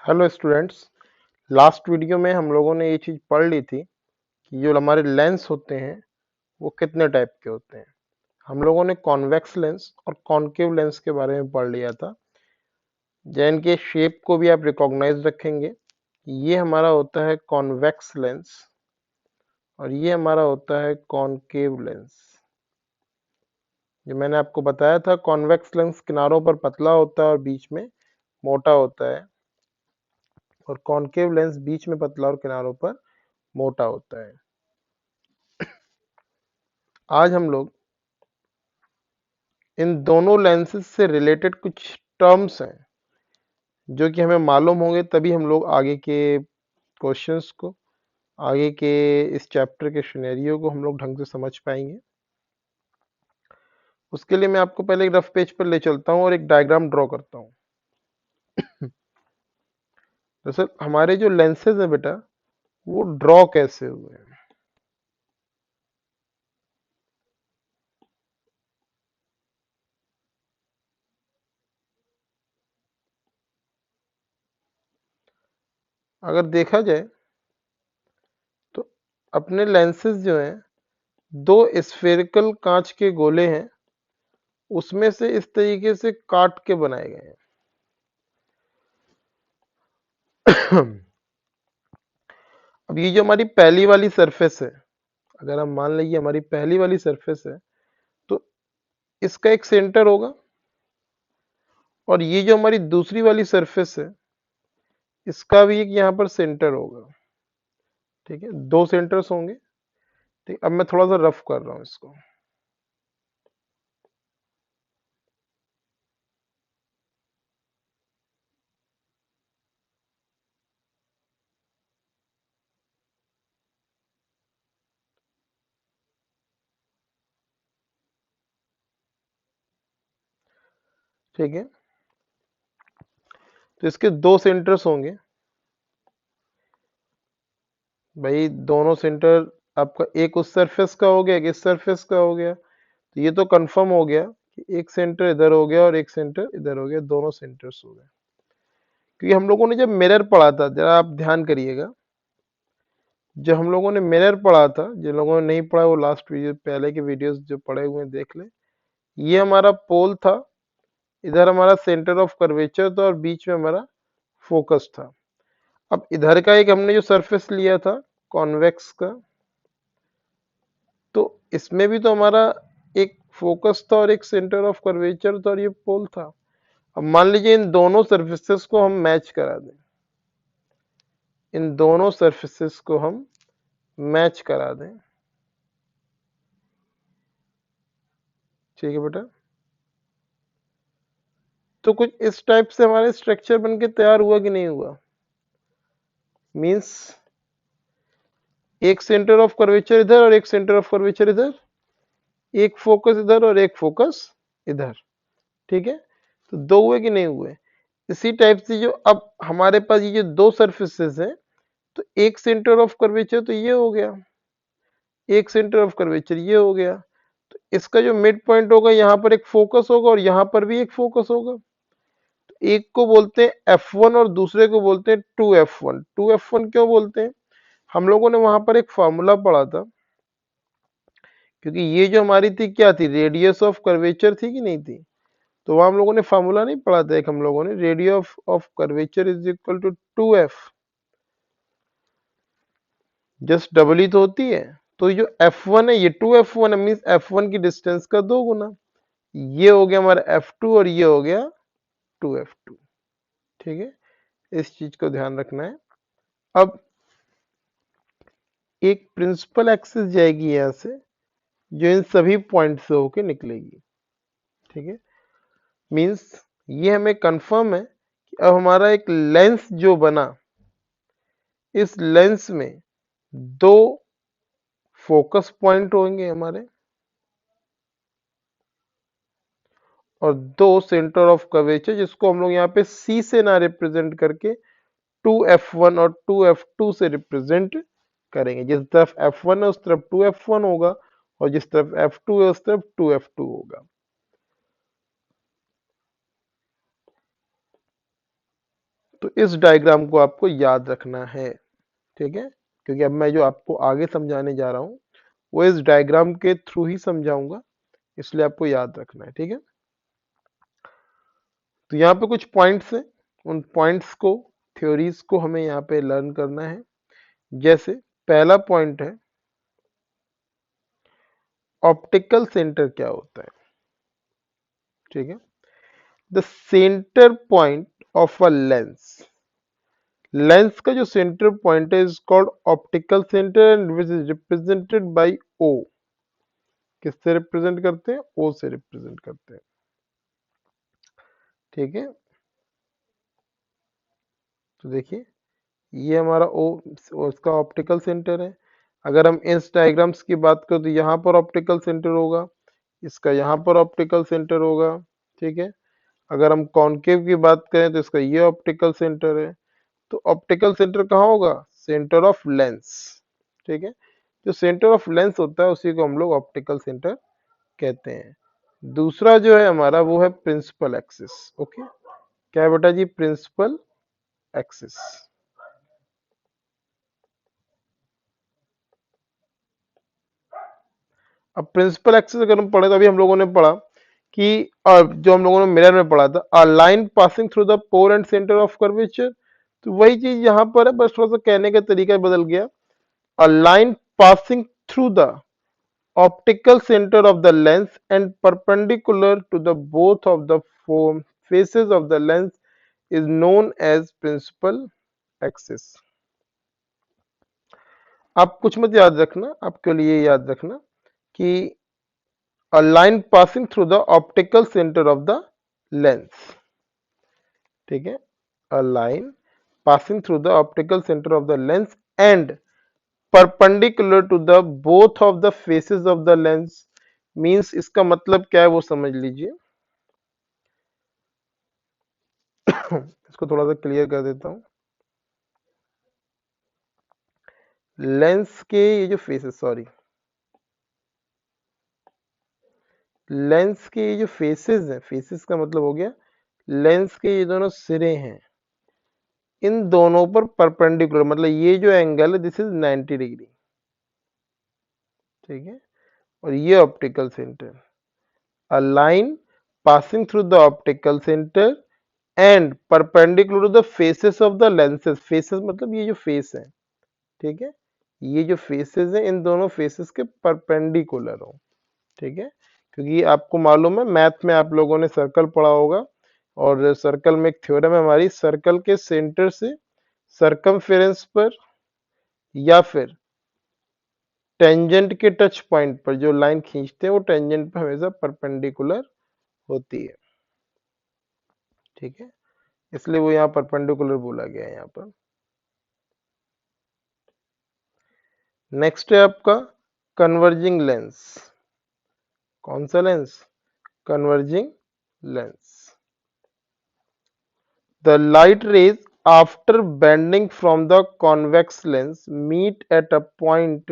Hello students. Last video में हम लोगों ने ये चीज पढ़ ली थी कि जो हमारे लेंस होते हैं वो कितने टाइप के होते हैं। हम लोगों ने कॉन्वेक्स लेंस और कॉनकेव लेंस के बारे में पढ़ लिया था। जिनके शेप को भी आप रिकॉग्नाइज रखेंगे। ये हमारा होता है कॉन्वेक्स लेंस और ये हमारा होता है कॉनकेव लेंस। जो मैंने आपको बताया था, कॉन्वेक्स लेंस किनारों पर पतला होता है और बीच में मोटा होता है, और कॉनकेव लेंस बीच में पतला और किनारों पर मोटा होता है। आज हम लोग इन दोनों लेंसेज से रिलेटेड कुछ टर्म्स हैं जो कि हमें मालूम होंगे, तभी हम लोग आगे के क्वेश्चंस को, आगे के इस चैप्टर के सिनेरियो को हम लोग ढंग से समझ पाएंगे। उसके लिए मैं आपको पहले एक रफ पेज पर ले चलता हूं और एक डायग्राम ड्रॉ करता हूं। दरअसल हमारे जो लेंसेज है बेटा, वो ड्रॉ कैसे हुए हैं। अगर देखा जाए तो अपने लेंसेज जो हैं, दो स्फेरिकल कांच के गोले हैं, उसमें से इस तरीके से काट के बनाए गए हैं। अब ये जो हमारी पहली वाली सरफेस है, अगर हम मान लें ये हमारी पहली वाली सरफेस है, तो इसका एक सेंटर होगा, और ये जो हमारी दूसरी वाली सरफेस है, इसका भी एक यहाँ पर सेंटर होगा। ठीक है, दो सेंटर्स होंगे। ठीक, अब मैं थोड़ा सा रफ कर रहा हूं इसको। ठीक है, तो इसके दो सेंटर्स होंगे भाई। दोनों सेंटर आपका एक उस सरफेस का हो गया, एक इस सरफेस का हो गया, तो ये तो कंफर्म हो गया कि एक सेंटर इधर हो गया और एक सेंटर इधर हो गया, दोनों सेंटर्स हो गए। क्योंकि हम लोगों ने जब मिरर पढ़ा था, जरा आप ध्यान करिएगा, जब हम लोगों ने मिरर पढ़ा था, जिन लोगों ने नहीं पढ़ा वो लास्ट वीडियो, पहले के वीडियोस जो पढ़े हुए हैं देख लें। ये हमारा पोल था, इधर हमारा सेंटर ऑफ कर्वेचर था और बीच में हमारा फोकस था। अब इधर का एक हमने जो सरफेस लिया था कॉन्वेक्स का, तो इसमें भी तो हमारा एक फोकस था और एक सेंटर ऑफ कर्वेचर था और ये पोल था। अब मान लीजिए इन दोनों सरफेसेस को हम मैच करा दें, इन दोनों सरफेसेस को हम मैच करा दें। ठीक है बेटा, तो कुछ इस टाइप से हमारे स्ट्रक्चर बन के तैयार हुआ कि नहीं हुआ। मींस एक सेंटर ऑफ कर्वेचर इधर और एक सेंटर ऑफ कर्वेचर इधर, एक फोकस इधर और एक फोकस इधर। ठीक है, तो दो हुए कि नहीं हुए। इसी टाइप से जो अब हमारे पास ये जो दो सरफेसेस हैं, तो एक सेंटर ऑफ कर्वेचर तो ये हो गया, एक सेंटर ऑफ कर्वेचर ये हो गया, तो इसका जो मिड पॉइंट होगा, यहाँ पर एक फोकस होगा और यहाँ पर भी एक फोकस होगा। एक को बोलते हैं F1 और दूसरे को बोलते हैं 2F1। 2F1 क्यों बोलते हैं, हम लोगों ने वहां पर एक फॉर्मूला पढ़ा था, क्योंकि ये जो हमारी थी क्या थी, रेडियस ऑफ कर्वेचर थी कि नहीं थी। तो वहां हम लोगों ने फॉर्मूला नहीं पढ़ा था एक, हम लोगों ने radius of curvature is equal to 2F, just double ही तो होती है। तो ये जो F1 है, ये 2F1 है, मीन्स F1 की डिस्टेंस का दो गुना। ये हो गया हमारा F2 और ये हो गया 2F2। ठीक है, इस चीज को ध्यान रखना है। अब एक प्रिंसिपल एक्सिस जाएगी यहां से, जो इन सभी पॉइंट से होके निकलेगी। ठीक है, मींस ये हमें कंफर्म है कि अब हमारा एक लेंस जो बना, इस लेंस में दो फोकस पॉइंट होंगे हमारे और दो सेंटर ऑफ कर्वेचर, जिसको हम लोग यहाँ पे C से ना रिप्रेजेंट करके 2F1 और 2F2 से रिप्रेजेंट करेंगे। जिस तरफ F1 है उस तरफ 2F1 होगा और जिस तरफ F2 है उस तरफ 2F2 होगा। तो इस डायग्राम को आपको याद रखना है, ठीक है, क्योंकि अब मैं जो आपको आगे समझाने जा रहा हूँ वो इस डायग्राम के थ्रू ही समझाऊंगा, इसलिए आपको याद रखना है, ठीक है। तो यहाँ पे कुछ पॉइंट्स हैं, उन पॉइंट्स को, थ्योरीज को हमें यहाँ पे लर्न करना है। जैसे पहला पॉइंट है ऑप्टिकल सेंटर क्या होता है, ठीक है। The centre point of a lens, lens का जो सेंटर पॉइंट है is called optical centre and which is represented by O. किससे रिप्रेजेंट करते हैं? ओ से रिप्रेजेंट करते हैं, ठीक है। तो देखिए ये हमारा ओ, उसका ऑप्टिकल सेंटर है। अगर हम इस डायग्राम्स की बात करें तो यहाँ पर ऑप्टिकल सेंटर होगा, इसका यहाँ पर ऑप्टिकल सेंटर होगा, ठीक है। अगर हम कॉनकेव की बात करें तो इसका ये ऑप्टिकल सेंटर है। तो ऑप्टिकल सेंटर कहाँ होगा? सेंटर ऑफ लेंस, ठीक है। जो सेंटर ऑफ लेंस होता है उसी को हम लोग ऑप्टिकल सेंटर कहते हैं। दूसरा जो है हमारा वो है प्रिंसिपल एक्सिस, ओके। क्या है बेटा जी? Principal axis. अब प्रिंसिपल एक्सिस अगर हम पढ़े तो अभी हम लोगों ने पढ़ा कि जो हम लोगों ने मिरर में पढ़ा था, a line passing through the pole and centre of curvature. तो वही चीज यहाँ पर है, बस थोड़ा सा कहने का तरीका बदल गया। अ line passing through the optical center of the lens and perpendicular to the both of the faces of the lens is known as principal axis। आप कुछ मत याद रखना, आपके लिए याद रखना कि a line passing through the optical center of the lens, ठीक है। a line passing through the optical center of the lens and perpendicular to the both of the faces of the lens means, इसका मतलब क्या है वो समझ लीजिए। इसको थोड़ा सा क्लियर कर देता हूं। लेंस के ये जो फेसेस, सॉरी, लेंस के ये जो फेसेस हैं, फेसेस का मतलब हो गया लेंस के ये दोनों सिरे हैं, इन दोनों पर परपेंडिकुलर, मतलब ये जो एंगल है दिस इज 90 डिग्री, ठीक है। और ये optical centre, a line passing through the optical centre and perpendicular to the faces of the lenses. Faces मतलब ये जो फेस है, ठीक है, ये जो फेसेस है इन दोनों फेसेस के परपेंडिकुलर हो, ठीक है। क्योंकि आपको मालूम है मैथ में आप लोगों ने सर्कल पढ़ा होगा, और सर्कल में एक थ्योरम है हमारी, सर्कल के सेंटर से सरकमफेरेंस पर या फिर टेंजेंट के टच पॉइंट पर जो लाइन खींचते हैं वो टेंजेंट पर हमेशा परपेंडिकुलर होती है, ठीक है। इसलिए वो यहाँ परपेंडिकुलर बोला गया है यहाँ पर। नेक्स्ट है आपका कन्वर्जिंग लेंस। कौन सा lens? Converging lens. The light rays, after bending from the convex lens, meet at a point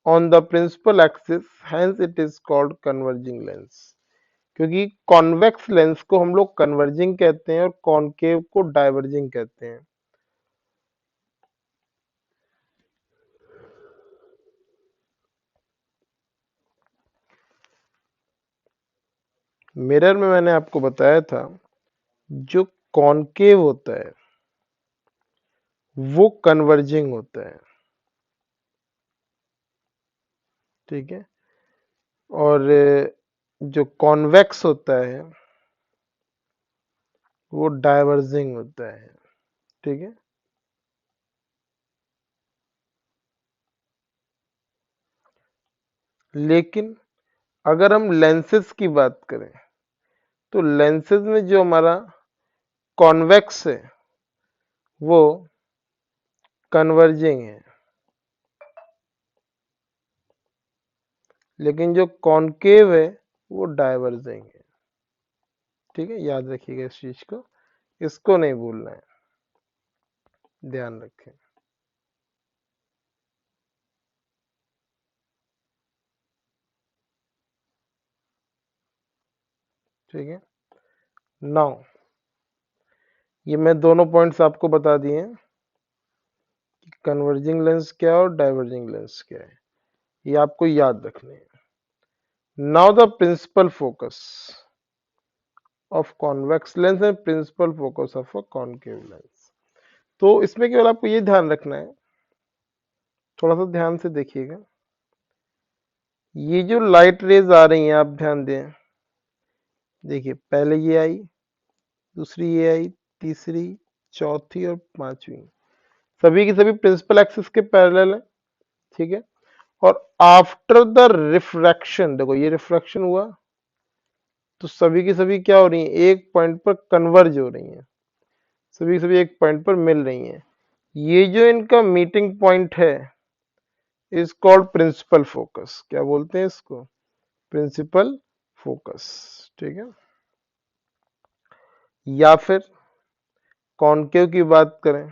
on the principal axis, hence it is called converging lens। क्योंकि कॉन्वेक्स लेंस को हम लोग converging कहते हैं और concave को डाइवर्जिंग कहते हैं। मिरर में मैंने आपको बताया था जो कॉनकेव होता है वो कन्वर्जिंग होता है, ठीक है। और जो कॉन्वेक्स होता है वो डाइवर्जिंग होता है, ठीक है। लेकिन अगर हम लेंसेज की बात करें तो लेंसेज में जो हमारा कॉन्वेक्स है वो कन्वर्जिंग है, लेकिन जो कॉनकेव है वो डाइवर्जिंग है, ठीक है। याद रखिएगा इस चीज को, इसको नहीं भूलना है, ध्यान रखें। ठीक है। नाउ ये मैं दोनों पॉइंट्स आपको बता दिए हैं कि कन्वर्जिंग लेंस क्या है और डाइवर्जिंग लेंस क्या है, ये आपको याद रखने हैं। Now the principal focus of convex lens and principal focus of a concave lens. तो इसमें केवल आपको ये ध्यान रखना है, थोड़ा सा ध्यान से देखिएगा, ये जो लाइट रेज आ रही हैं आप ध्यान दें, देखिए पहले ये आई, दूसरी ये आई, तीसरी, चौथी और पांचवी, सभी की सभी प्रिंसिपल एक्सिस के पैरेलल है, ठीक है। और आफ्टर द रिफ्रैक्शन, देखो ये रिफ्रैक्शन हुआ तो सभी की सभी क्या हो रही है, एक पॉइंट पर कन्वर्ज हो रही हैं, सभी की सभी एक पॉइंट पर मिल रही हैं। ये जो इनका मीटिंग पॉइंट है इज कॉल्ड प्रिंसिपल फोकस। क्या बोलते हैं इसको? प्रिंसिपल फोकस, ठीक है। या फिर कॉनकेव की बात करें,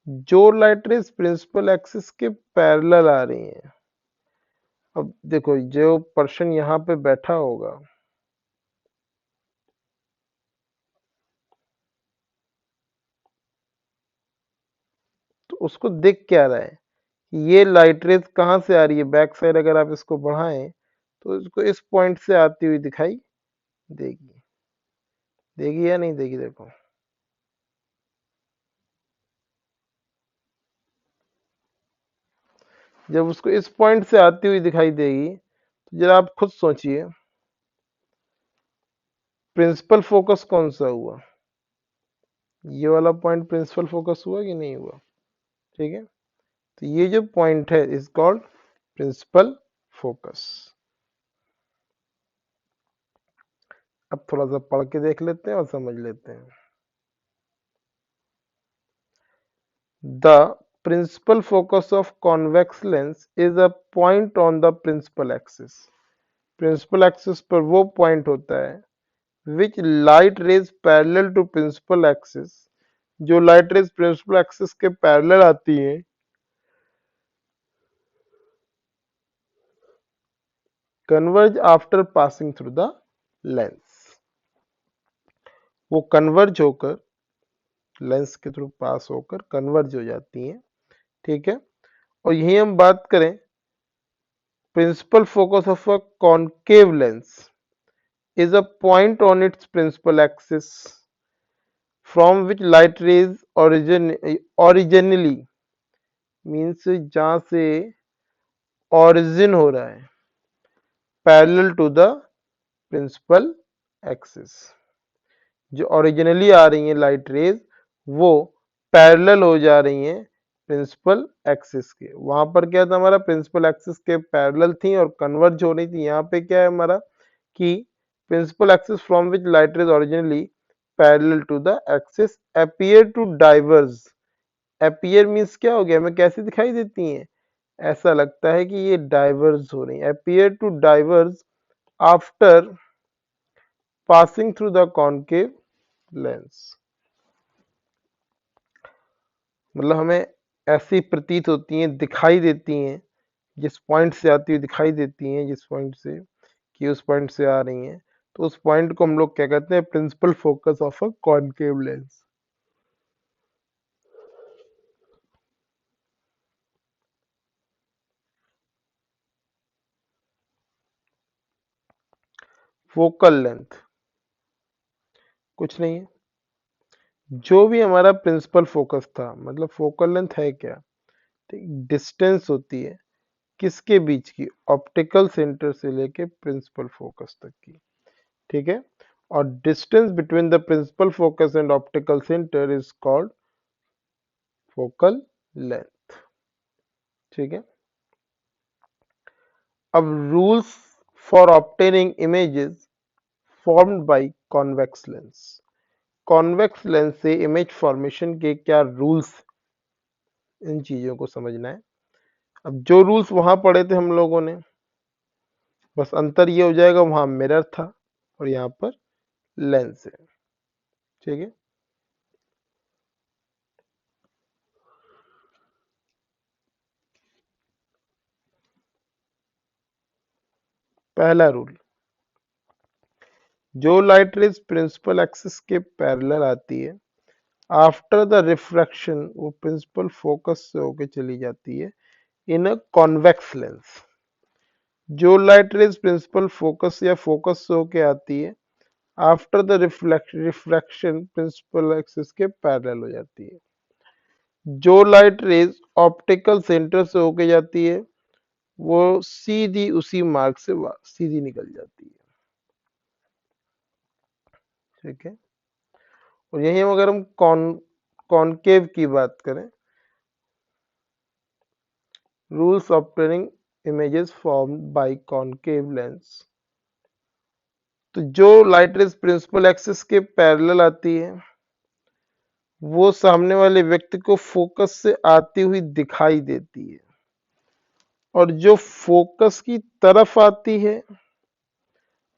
जो लाइट रेज प्रिंसिपल एक्सिस के पैरेलल आ रही हैं, अब देखो जो पर्सन यहाँ पे बैठा होगा, तो उसको दिख क्या रहा है, ये लाइट रेज कहाँ से आ रही है, बैक साइड अगर आप इसको बढ़ाएं तो इसको इस पॉइंट से आती हुई दिखाई देगी, देगी या नहीं देगी? देखो जब उसको इस पॉइंट से आती हुई दिखाई देगी तो जरा आप खुद सोचिए प्रिंसिपल फोकस कौन सा हुआ, ये वाला पॉइंट प्रिंसिपल फोकस हुआ कि नहीं हुआ? ठीक है, तो ये जो पॉइंट है इज कॉल्ड प्रिंसिपल फोकस। अब थोड़ा सा पढ़ के देख लेते हैं और समझ लेते हैं। The principal focus of convex lens is a point on the principal axis. Principal axis पर वो point होता है which light rays parallel to principal axis, जो light rays principal axis के parallel आती हैं, converge after passing through the lens. वो converge होकर लेंस के थ्रू पास होकर कन्वर्ज हो जाती हैं, ठीक है। और यही हम बात करें principal focus of a concave lens is a point on its principal axis from which light rays originally means जहां से origin हो रहा है parallel to the principal axis, जो ओरिजिनली आ रही हैं लाइट रेज वो पैरेलल हो जा रही हैं प्रिंसिपल एक्सिस के। वहां पर क्या था, हमारा प्रिंसिपल एक्सिस के पैरेलल थी और कन्वर्ज हो रही थी। यहाँ पे क्या है हमारा कि principal axis from which light rays originally parallel to the axis appear to diverge. Appear means क्या हो गया, हमें कैसी दिखाई देती हैं, ऐसा लगता है कि ये डाइवर्ज हो रही है, appear to diverge after passing through the concave lens. मतलब हमें ऐसी प्रतीत होती हैं, दिखाई देती हैं, जिस पॉइंट से आती हुई दिखाई देती हैं, जिस पॉइंट से कि उस पॉइंट से आ रही हैं, तो उस पॉइंट को हम लोग क्या कहते हैं, principal focus of a concave lens. Focal length कुछ नहीं है, जो भी हमारा प्रिंसिपल फोकस था, मतलब फोकल लेंथ है क्या, ठीक, डिस्टेंस होती है किसके बीच की, ऑप्टिकल सेंटर से लेके प्रिंसिपल फोकस तक की, ठीक है। और distance between the principal focus and optical centre is called focal length, ठीक है। अब rules for obtaining images formed by convex lens, convex lens से इमेज फॉर्मेशन के क्या रूल्स, इन चीजों को समझना है। अब जो रूल्स वहां पढ़े थे हम लोगों ने, बस अंतर ये हो जाएगा, वहां मिरर था और यहाँ पर लेंस है, ठीक है। पहला रूल, जो लाइट रेज प्रिंसिपल एक्सिस के पैरेलल आती है, आफ्टर द रिफ्रैक्शन वो प्रिंसिपल फोकस से होके चली जाती है इन अ कॉन्वेक्स लेंस। जो लाइट रेज प्रिंसिपल फोकस या फोकस से होके आती है, after the refraction principal axis के पैरेलल हो जाती है। जो लाइट रेज ऑप्टिकल सेंटर से होके जाती है, वो सीधी उसी मार्ग से सीधी निकल जाती है। ठीक है। और यही अगर हम कॉनकेव की बात करें, rules obtaining images formed bye concave lens, तो जो लाइट रेज प्रिंसिपल एक्सिस के पैरेलल आती है, वो सामने वाले व्यक्ति को फोकस से आती हुई दिखाई देती है, और जो फोकस की तरफ आती है,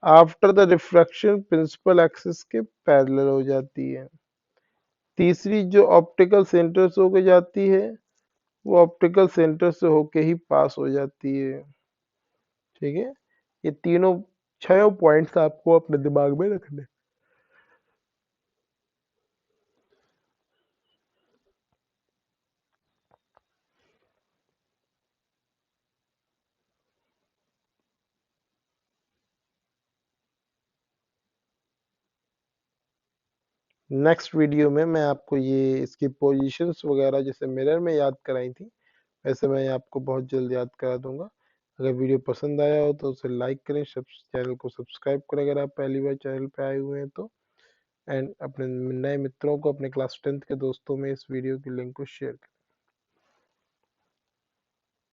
after the refraction principal axis के पैरेलल हो जाती है। तीसरी जो ऑप्टिकल सेंटर से होके जाती है, वो ऑप्टिकल सेंटर से होके ही पास हो जाती है। ठीक है। ये तीनों 6 पॉइंट्स आपको अपने दिमाग में रखने। नेक्स्ट वीडियो में मैं आपको ये इसकी पोजीशंस वगैरह जैसे मिरर में याद कराई थी, वैसे मैं आपको बहुत जल्द याद करा दूंगा। अगर वीडियो पसंद आया हो तो उसे लाइक करें, चैनल को सब्सक्राइब करें अगर आप पहली बार चैनल पे आए हुए हैं तो, एंड अपने नए मित्रों को, अपने क्लास 10th के दोस्तों में इस वीडियो की लिंक को शेयर करें।